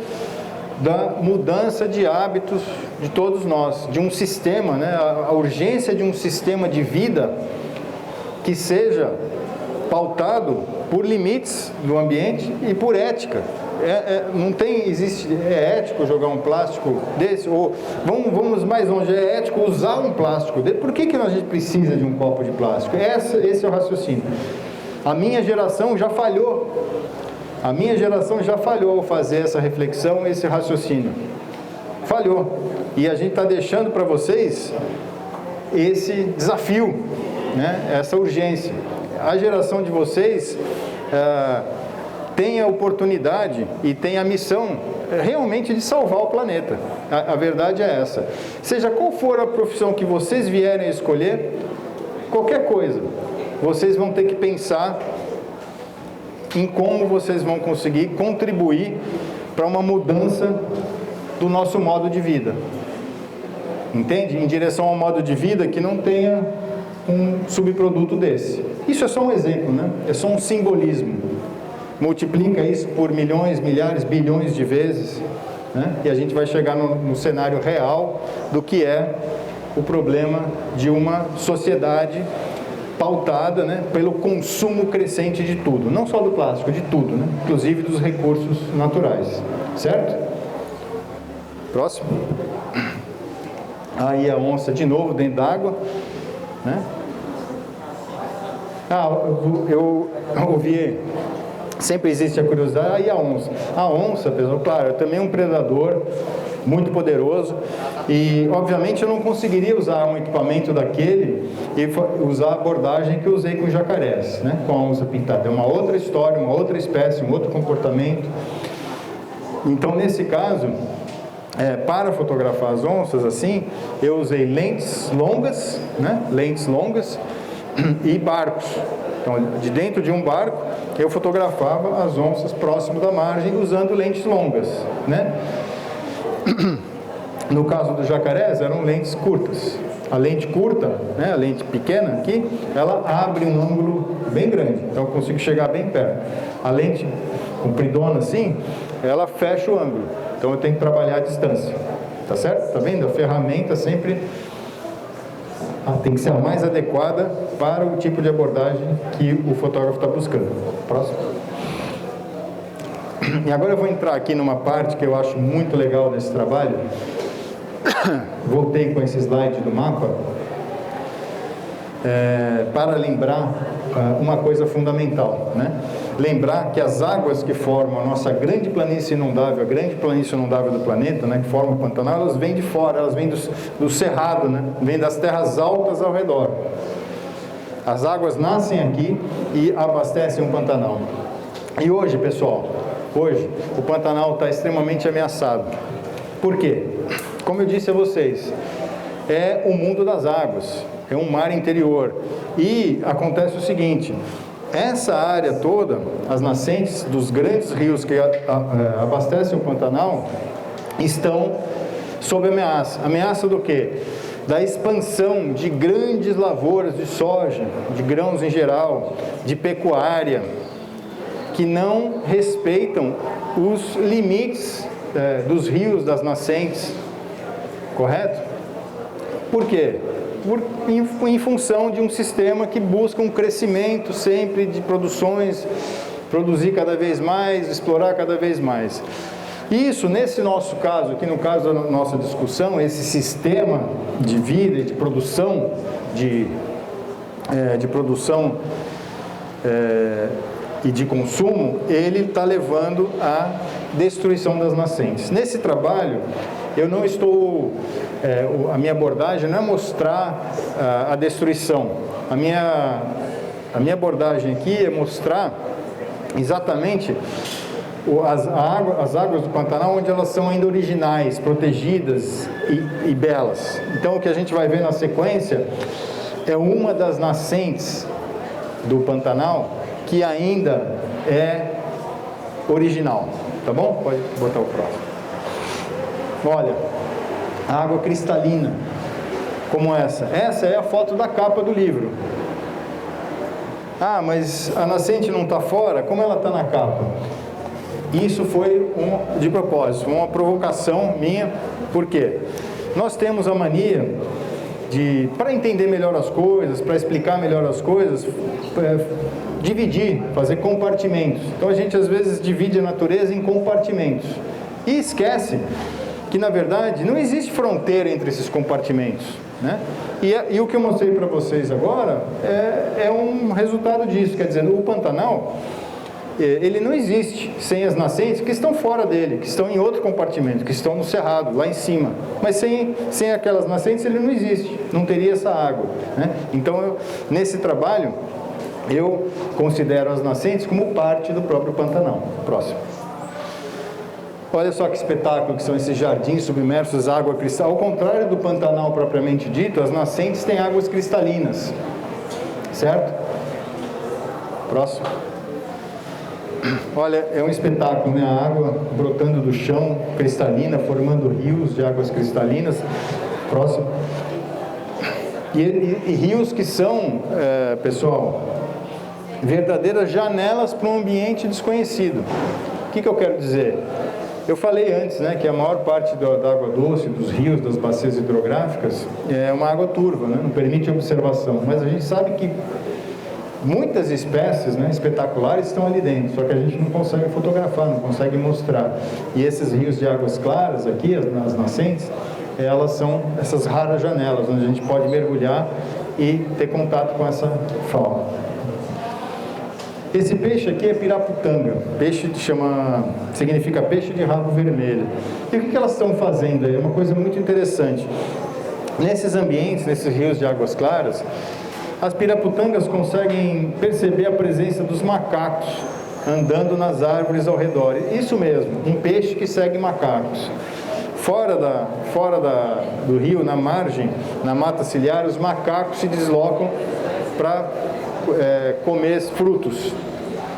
S1: da mudança de hábitos de todos nós, de um sistema, né? A urgência de um sistema de vida que seja pautado por limites do ambiente e por ética. É ético jogar um plástico desse? Ou vamos mais longe, é ético usar um plástico desse? Por que a gente precisa de um copo de plástico? Esse é o raciocínio. A minha geração já falhou. A minha geração já falhou ao fazer essa reflexão, esse raciocínio. Falhou. E a gente está deixando para vocês esse desafio, né? Essa urgência. A geração de vocês tem a oportunidade e tem a missão realmente de salvar o planeta. A verdade é essa. Seja qual for a profissão que vocês vierem a escolher, qualquer coisa, vocês vão ter que pensar em como vocês vão conseguir contribuir para uma mudança do nosso modo de vida. Entende? Em direção ao modo de vida que não tenha um subproduto desse. Isso é só um exemplo, né? É só um simbolismo. Multiplica isso por milhões, milhares, bilhões de vezes, né? E a gente vai chegar no cenário real do que é o problema de uma sociedade pautada, né, pelo consumo crescente de tudo, não só do plástico, de tudo, né, inclusive dos recursos naturais, certo? Próximo. Aí a onça de novo dentro d'água, né? Eu ouvi, sempre existe a curiosidade, aí a onça, pessoal, claro, é também um predador muito poderoso, e obviamente eu não conseguiria usar um equipamento daquele e usar a abordagem que eu usei com jacarés, né? Com a onça pintada. É uma outra história, uma outra espécie, um outro comportamento. Então, nesse caso, para fotografar as onças assim, eu usei lentes longas, né? Lentes longas e barcos. Então, de dentro de um barco, eu fotografava as onças próximo da margem usando lentes longas, né? No caso dos jacarés, eram lentes curtas. A lente curta, né, a lente pequena aqui, ela abre um ângulo bem grande, então eu consigo chegar bem perto. A lente compridona assim, ela fecha o ângulo, então eu tenho que trabalhar a distância, tá certo? Tá vendo? A ferramenta sempre tem que ser a mais adequada para o tipo de abordagem que o fotógrafo está buscando. Próximo. E agora eu vou entrar aqui numa parte que eu acho muito legal desse trabalho. Voltei com esse slide do mapa para lembrar uma coisa fundamental, né? Lembrar que as águas que formam a nossa grande planície inundável, a grande planície inundável do planeta, né, que forma o Pantanal, elas vêm de fora, elas vêm do cerrado, né? Vêm das terras altas ao redor. As águas nascem aqui e abastecem o Pantanal. E hoje, pessoal, hoje o Pantanal está extremamente ameaçado. Por quê? Como eu disse a vocês, é o mundo das águas, é um mar interior. E acontece o seguinte, essa área toda, as nascentes dos grandes rios que abastecem o Pantanal, estão sob ameaça. Ameaça do quê? Da expansão de grandes lavouras de soja, de grãos em geral, de pecuária, que não respeitam os limites dos rios, das nascentes. Correto? Por quê? Em função de um sistema que busca um crescimento sempre de produções, produzir cada vez mais, explorar cada vez mais. Isso, nesse nosso caso, aqui no caso da nossa discussão, esse sistema de vida e de produção, e de consumo, ele está levando à destruição das nascentes. Nesse trabalho, eu não estou, a minha abordagem não é mostrar a destruição. A minha abordagem aqui é mostrar exatamente as águas do Pantanal, onde elas são ainda originais, protegidas e belas. Então, o que a gente vai ver na sequência é uma das nascentes do Pantanal que ainda é original. Tá bom? Pode botar o próximo. Olha, a água cristalina, como essa. Essa é a foto da capa do livro. Ah, mas a nascente não está fora? Como ela está na capa? Isso foi de propósito, uma provocação minha. Por quê? Nós temos a mania de, para entender melhor as coisas, para explicar melhor as coisas, dividir, fazer compartimentos. Então a gente às vezes divide a natureza em compartimentos e esquece que na verdade não existe fronteira entre esses compartimentos, né? E o que eu mostrei para vocês agora é um resultado disso. Quer dizer, o Pantanal, ele não existe sem as nascentes que estão fora dele, que estão em outro compartimento, que estão no cerrado, lá em cima. Mas sem aquelas nascentes ele não existe, não teria essa água, né? Então, nesse trabalho, eu considero as nascentes como parte do próprio Pantanal. Próximo. Olha só que espetáculo que são esses jardins submersos, água cristal. Ao contrário do Pantanal propriamente dito, as nascentes têm águas cristalinas, certo? Próximo. Olha, é um espetáculo, né? A água brotando do chão, cristalina, formando rios de águas cristalinas. Próximo. E rios que são, pessoal, verdadeiras janelas para um ambiente desconhecido. O que eu quero dizer? Eu falei antes, né, que a maior parte da água doce, dos rios, das bacias hidrográficas, é uma água turva, né? Não permite observação. Mas a gente sabe que muitas espécies, né, espetaculares estão ali dentro, só que a gente não consegue fotografar, não consegue mostrar. E esses rios de águas claras aqui, as nascentes, elas são essas raras janelas, onde a gente pode mergulhar e ter contato com essa fauna. Esse peixe aqui é piraputanga, peixe significa peixe de rabo vermelho. E o que elas estão fazendo aí? É uma coisa muito interessante. Nesses ambientes, nesses rios de águas claras, as piraputangas conseguem perceber a presença dos macacos andando nas árvores ao redor. Isso mesmo, um peixe que segue macacos. Fora do rio, na margem, na mata ciliar, os macacos se deslocam para comer frutos.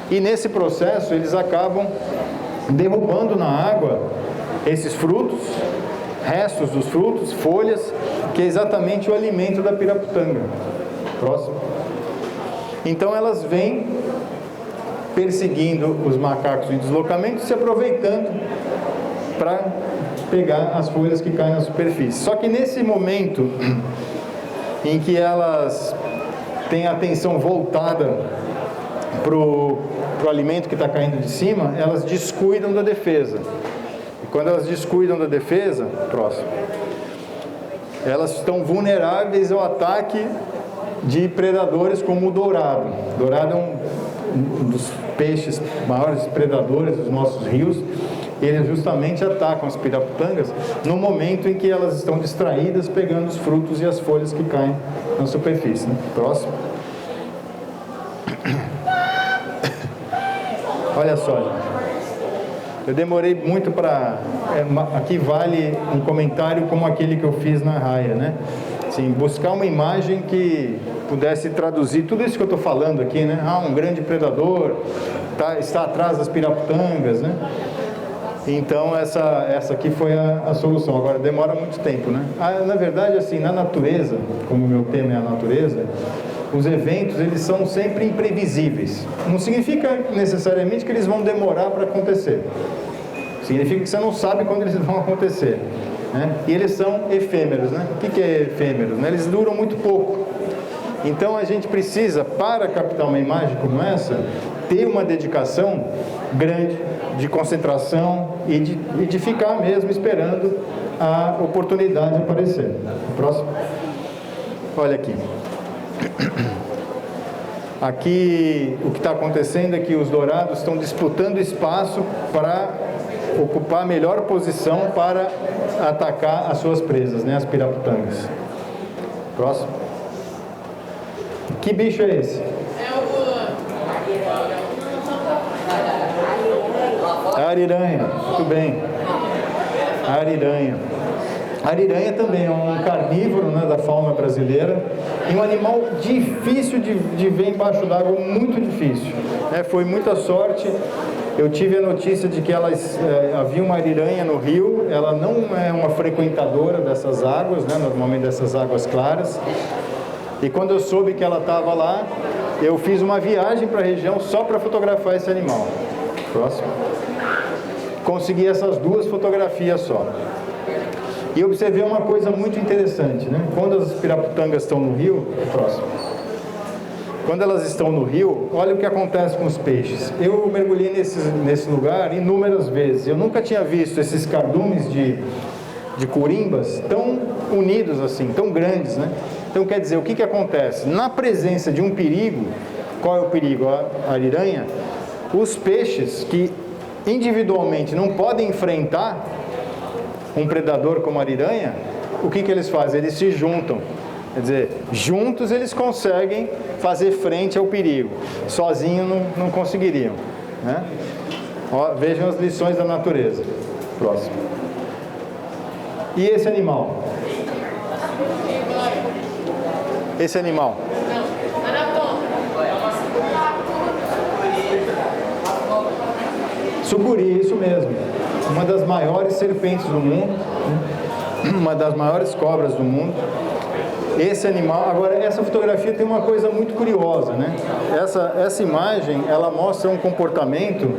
S1: E nesse processo eles acabam derrubando na água esses frutos, restos dos frutos, folhas, que é exatamente o alimento da piraputanga. Próximo. Então elas vêm perseguindo os macacos em deslocamento, se aproveitando para pegar as folhas que caem na superfície. Só que nesse momento em que elas têm a atenção voltada para o alimento que está caindo de cima, elas descuidam da defesa. E quando elas descuidam da defesa, próximo, elas estão vulneráveis ao ataque de predadores como o dourado. O dourado é um dos peixes maiores predadores dos nossos rios. Eles justamente atacam as piraputangas no momento em que elas estão distraídas pegando os frutos e as folhas que caem na superfície. Né? Próximo. Olha só, gente. Eu demorei muito para... aqui vale um comentário como aquele que eu fiz na raia, né? Assim, buscar uma imagem que pudesse traduzir tudo isso que eu estou falando aqui, né? Um grande predador está atrás das piraputangas, né? Então, essa aqui foi a solução. Agora, demora muito tempo, né? Na verdade, assim, na natureza, como o meu tema é a natureza, os eventos, eles são sempre imprevisíveis. Não significa necessariamente que eles vão demorar para acontecer. Significa que você não sabe quando eles vão acontecer. Né? E eles são efêmeros, né? O que é efêmero? Né? Eles duram muito pouco. Então, a gente precisa, para captar uma imagem como essa, ter uma dedicação grande, de concentração e de ficar mesmo esperando a oportunidade aparecer. Próximo. Olha aqui. Aqui o que está acontecendo é que os dourados estão disputando espaço para ocupar a melhor posição para atacar as suas presas, né, as piraputangas. Próximo. Que bicho é esse? A ariranha, muito bem. A ariranha. A ariranha também é um carnívoro, né, da fauna brasileira e um animal difícil de ver embaixo d'água, muito difícil. Foi muita sorte. Eu tive a notícia de que havia uma ariranha no rio. Ela não é uma frequentadora dessas águas, né, normalmente dessas águas claras. E quando eu soube que ela estava lá, eu fiz uma viagem para a região só para fotografar esse animal. Próximo. Consegui essas 2 fotografias só. E observei uma coisa muito interessante, né? Quando as piraputangas estão no rio, próximo. Quando elas estão no rio, olha o que acontece com os peixes. Eu mergulhei nesse lugar inúmeras vezes. Eu nunca tinha visto esses cardumes de corimbas tão unidos assim, tão grandes, né? Então, quer dizer, o que acontece? Na presença de um perigo, qual é o perigo? A ariranha, os peixes que individualmente não podem enfrentar um predador como a ariranha, o que eles fazem? Eles se juntam. Quer dizer, juntos eles conseguem fazer frente ao perigo. Sozinhos não conseguiriam. Né? Vejam as lições da natureza. Próximo. E esse animal? Esse animal? Sucuri, isso mesmo. Uma das maiores serpentes do mundo, uma das maiores cobras do mundo. Esse animal, agora essa fotografia tem uma coisa muito curiosa, né? Essa imagem, ela mostra um comportamento.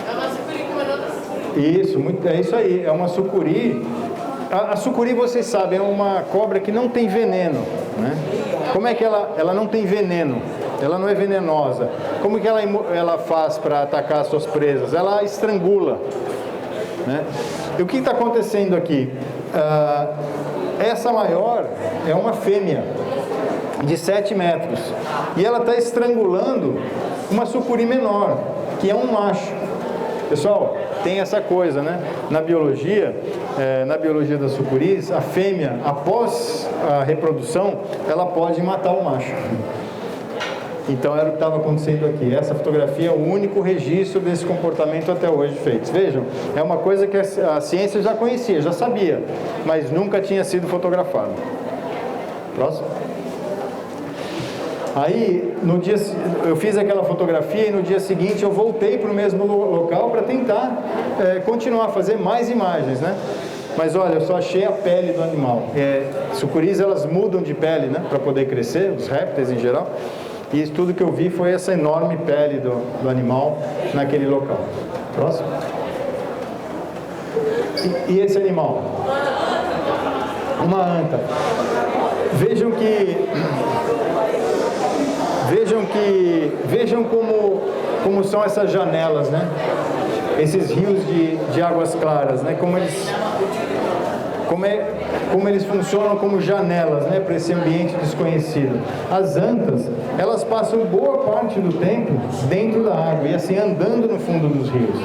S2: É uma sucuri comendo outra sucuri.
S1: Isso, é isso aí, é uma sucuri. A sucuri, vocês sabem, é uma cobra que não tem veneno, né? Como é que ela não tem veneno? Ela não é venenosa. Como que ela faz para atacar as suas presas? Ela estrangula, né? E o que está acontecendo aqui? Essa maior é uma fêmea de 7 metros e ela está estrangulando uma sucuri menor, que é um macho. Pessoal, tem essa coisa, né? Na biologia das sucuris, a fêmea, após a reprodução, ela pode matar o macho. Então era o que estava acontecendo aqui. Essa fotografia é o único registro desse comportamento até hoje feito. Vejam, é uma coisa que a ciência já conhecia, já sabia, mas nunca tinha sido fotografado. Próximo. Aí, eu fiz aquela fotografia e no dia seguinte eu voltei para o mesmo local para tentar continuar a fazer mais imagens, né? Mas olha, eu só achei a pele do animal. Sucuris, elas mudam de pele, né? Para poder crescer, os répteis em geral. E tudo que eu vi foi essa enorme pele do animal naquele local. Próximo. E esse animal? Uma anta. Vejam como são essas janelas, né? Esses rios de águas claras, né? Como eles funcionam como janelas, né, para esse ambiente desconhecido. As antas, elas passam boa parte do tempo dentro da água e assim andando no fundo dos rios.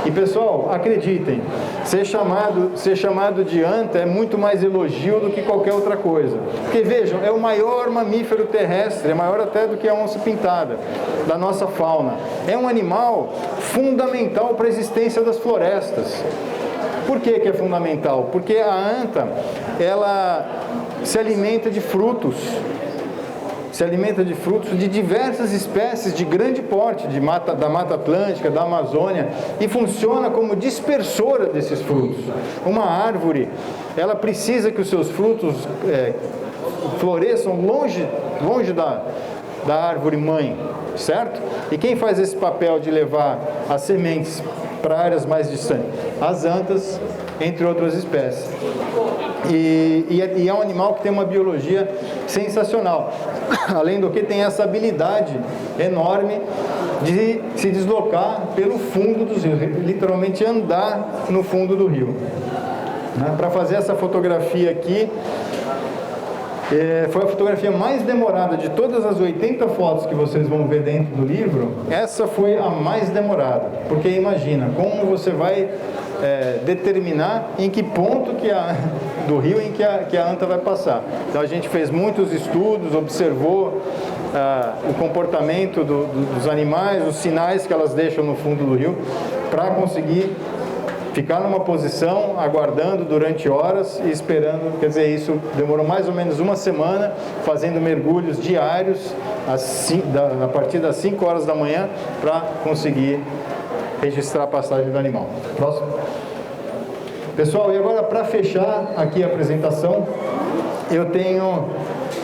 S1: E pessoal, acreditem, ser chamado de anta é muito mais elogio do que qualquer outra coisa. Porque vejam, é o maior mamífero terrestre, é maior até do que a onça-pintada da nossa fauna. É um animal fundamental para a existência das florestas. Por que é fundamental? Porque a anta, ela se alimenta de frutos. Se alimenta de frutos de diversas espécies de grande porte, da Mata Atlântica, da Amazônia, e funciona como dispersora desses frutos. Uma árvore, ela precisa que os seus frutos floresçam longe da árvore mãe, certo? E quem faz esse papel de levar as sementes para áreas mais distantes? As antas, entre outras espécies. E é um animal que tem uma biologia sensacional. Além do que, tem essa habilidade enorme de se deslocar pelo fundo dos rios, literalmente andar no fundo do rio. Para fazer essa fotografia aqui, foi a fotografia mais demorada de todas as 80 fotos que vocês vão ver dentro do livro. Essa foi a mais demorada, porque imagina, como você vai determinar em que ponto do rio em que a anta vai passar. Então a gente fez muitos estudos, observou o comportamento dos animais, os sinais que elas deixam no fundo do rio, para conseguir ficar numa posição, aguardando durante horas e esperando. Quer dizer, isso demorou mais ou menos uma semana, fazendo mergulhos diários a partir das 5 horas da manhã, para conseguir registrar a passagem do animal. Próximo. Pessoal, e agora, para fechar aqui a apresentação, eu tenho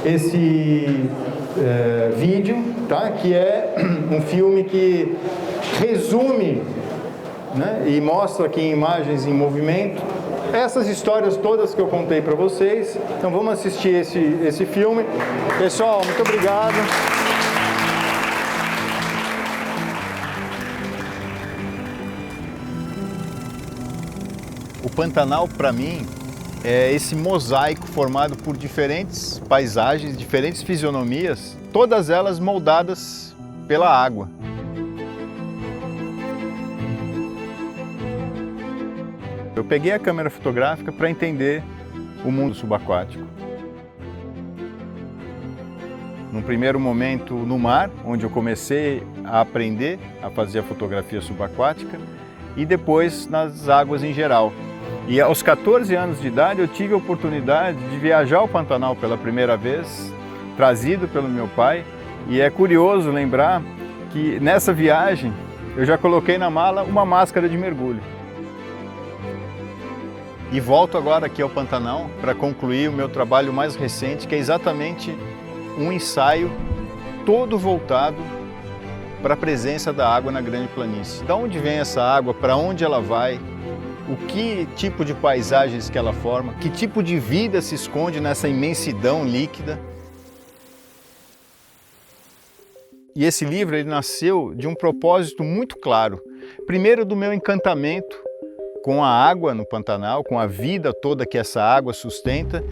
S1: esse vídeo, tá? Que é um filme que resume, né, e mostra aqui em imagens em movimento essas histórias todas que eu contei para vocês. Então vamos assistir esse filme. Pessoal, muito obrigado.
S3: O Pantanal, para mim, é esse mosaico formado por diferentes paisagens, diferentes fisionomias, todas elas moldadas pela água. Eu peguei a câmera fotográfica para entender o mundo subaquático. Num primeiro momento no mar, onde eu comecei a aprender a fazer a fotografia subaquática, e depois nas águas em geral. E aos 14 anos de idade eu tive a oportunidade de viajar ao Pantanal pela primeira vez, trazido pelo meu pai, e é curioso lembrar que nessa viagem eu já coloquei na mala uma máscara de mergulho. E volto agora aqui ao Pantanal para concluir o meu trabalho mais recente, que é exatamente um ensaio todo voltado para a presença da água na Grande Planície. Da onde vem essa água, para onde ela vai, o que tipo de paisagens que ela forma, que tipo de vida se esconde nessa imensidão líquida. E esse livro ele nasceu de um propósito muito claro. Primeiro, do meu encantamento com a água no Pantanal, com a vida toda que essa água sustenta,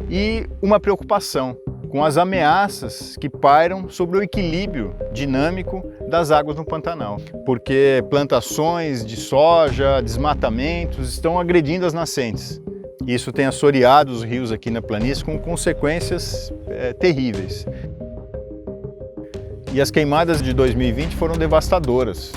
S3: e uma preocupação com as ameaças que pairam sobre o equilíbrio dinâmico das águas no Pantanal, porque plantações de soja, desmatamentos estão agredindo as nascentes. Isso tem assoreado os rios aqui na planície com consequências terríveis. E as queimadas de 2020 foram devastadoras.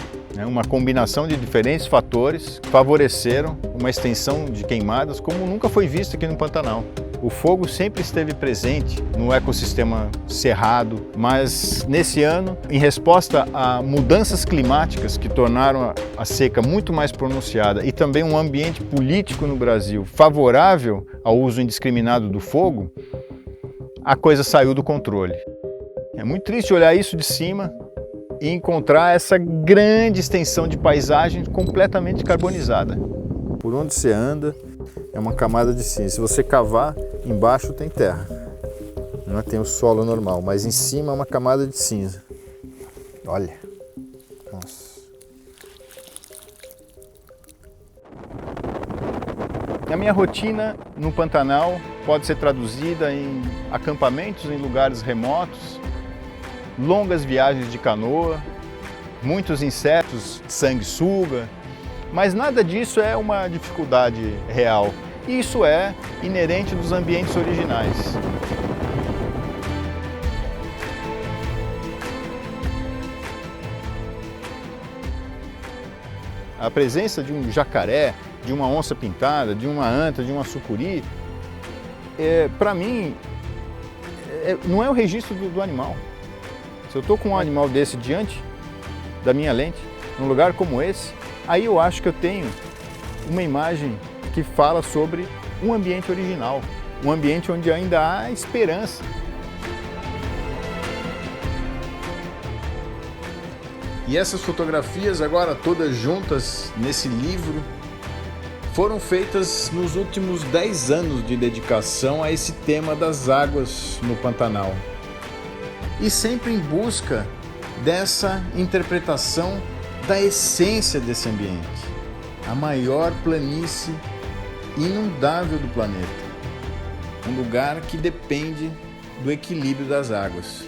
S3: Uma combinação de diferentes fatores favoreceram uma extensão de queimadas como nunca foi vista aqui no Pantanal. O fogo sempre esteve presente no ecossistema cerrado, mas nesse ano, em resposta a mudanças climáticas que tornaram a seca muito mais pronunciada e também um ambiente político no Brasil favorável ao uso indiscriminado do fogo, a coisa saiu do controle. É muito triste olhar isso de cima e encontrar essa grande extensão de paisagem completamente carbonizada. Por onde você anda é uma camada de cinza. Se você cavar, embaixo tem terra, não tem o solo normal, mas em cima é uma camada de cinza. Olha, nossa. A minha rotina no Pantanal pode ser traduzida em acampamentos em lugares remotos, longas viagens de canoa, muitos insetos, sanguessuga, mas nada disso é uma dificuldade real. Isso é inerente dos ambientes originais. A presença de um jacaré, de uma onça-pintada, de uma anta, de uma sucuri, para mim, não é o registro do animal. Se eu estou com um animal desse diante da minha lente, num lugar como esse, aí eu acho que eu tenho uma imagem que fala sobre um ambiente original, um ambiente onde ainda há esperança. E essas fotografias, agora todas juntas nesse livro, foram feitas nos últimos 10 anos de dedicação a esse tema das águas no Pantanal. E sempre em busca dessa interpretação da essência desse ambiente, a maior planície inundável do planeta, um lugar que depende do equilíbrio das águas.